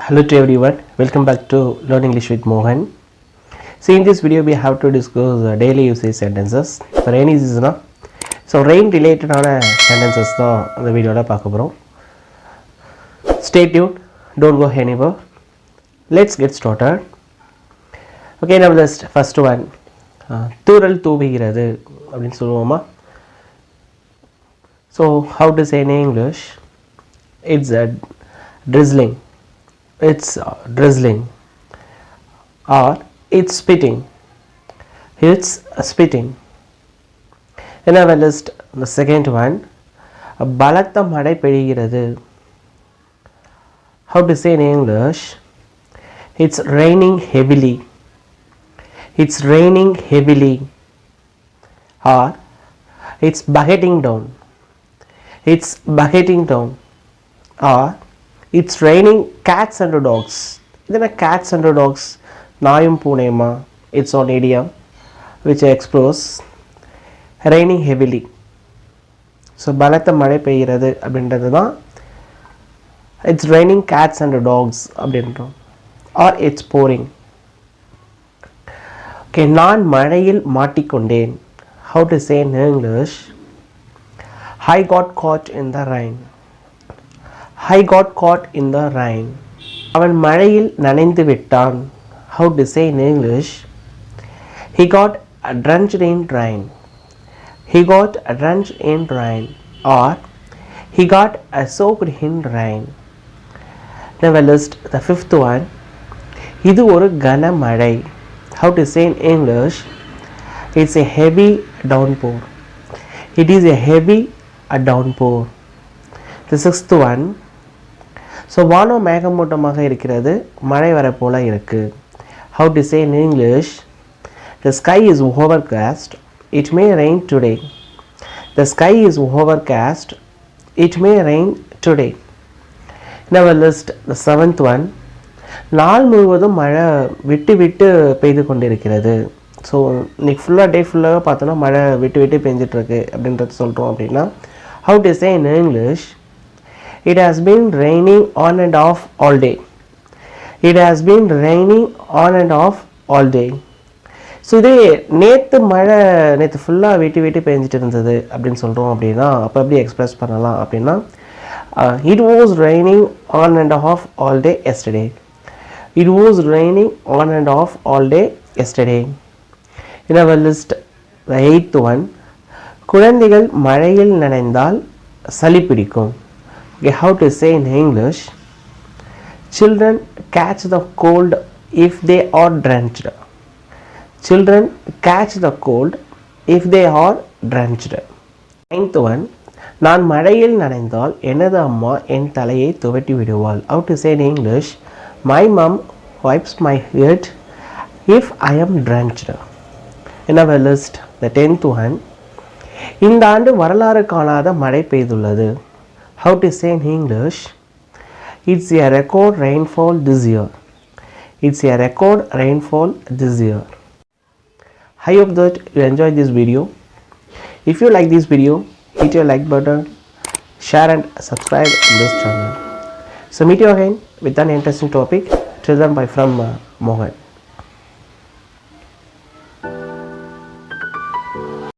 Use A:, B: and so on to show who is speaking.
A: Hello to everyone, welcome back to Learn English with Mohan. So in this video we have to discuss daily usage sentences for rainy season. So rain related sentences தான் இந்த வீடியோல பார்க்க போறோம். Stay tuned, don't go anywhere. Let's get started. Okay, now the first one. தூறல் தூவுகிறது அப்படினு சொல்லுவோமா? So how to say in English? It's a drizzling. It's drizzling or it's spitting. It's spitting. In our list, the second one, பலத்த மழை பெய்கிறது. How to say in English? It's raining heavily. It's raining heavily or it's bucketing down. It's bucketing down or it's raining cats and dogs. Idana cats and dogs naayum poonema. It's on idiom which explores raining heavily. So balatha male peyirathu abindrathu dhaan it's raining cats and dogs abindrom or it's pouring. Okay, naan மழையில் மாட்டிக்கொண்டேன். How to say in English? I got caught in the rain. I got caught in the rain. அவன் மழையில் நனைந்து விட்டான். How to say in English? He got drenched in rain. He got drenched in rain or he got soaked in rain. Now we list the fifth one. இது ஒரு கனமழை. How to say in English? It's a heavy downpour. It is a heavy downpour. The sixth one. So வானம் மேகமூட்டமாக இருக்கிறது, மழை வர போல இருக்கு. How to say in English? The sky is overcast. It may rain today. The sky is overcast. It may rain today. Now we list the seventh one. நாள் முழுவதும் மழை விட்டு விட்டு பெய்து கொண்டிருக்கிறது. ஸோ இன்னைக்கு ஃபுல்லாக டே ஃபுல்லாக பார்த்தோன்னா மழை விட்டு விட்டு பெஞ்சிட்ருக்கு அப்படின்றது சொல்கிறோம் அப்படின்னா how to say in English? It has been raining on and off all day. It has been raining on and off all day. So இதே நேற்று மழை நேற்று ஃபுல்லாக விட்டு விட்டு பெஞ்சிட்டு இருந்தது அப்படின்னு சொல்கிறோம் அப்படின்னா அப்போ எப்படி எக்ஸ்பிரஸ் பண்ணலாம் அப்படின்னா it was raining on and off all day yesterday. It was raining on and off all day yesterday. In our list, the eighth one, குழந்தைகள் மழையில் நனைந்தால் சளி பிடிக்கும். Okay, how to say in English? Children catch the cold if they are drenched. Children catch the cold if they are drenched. Ninth one, நான் மழையில் நனைந்தால் எனது அம்மா என் தலையை துவட்டி விடுவாள். How to say in English? My mom wipes my head if I am drenched. In our list, the 10th one, இந்த ஆண்டு வரலாறு காணாத மழை பெய்துள்ளது. How to say in English? It's a record rainfall this year. It's a record rainfall this year. I hope that you enjoyed this video. If you like this video, hit your like button, share and subscribe to this channel. So meet you again with an interesting topic. Till then, bye from Mohan.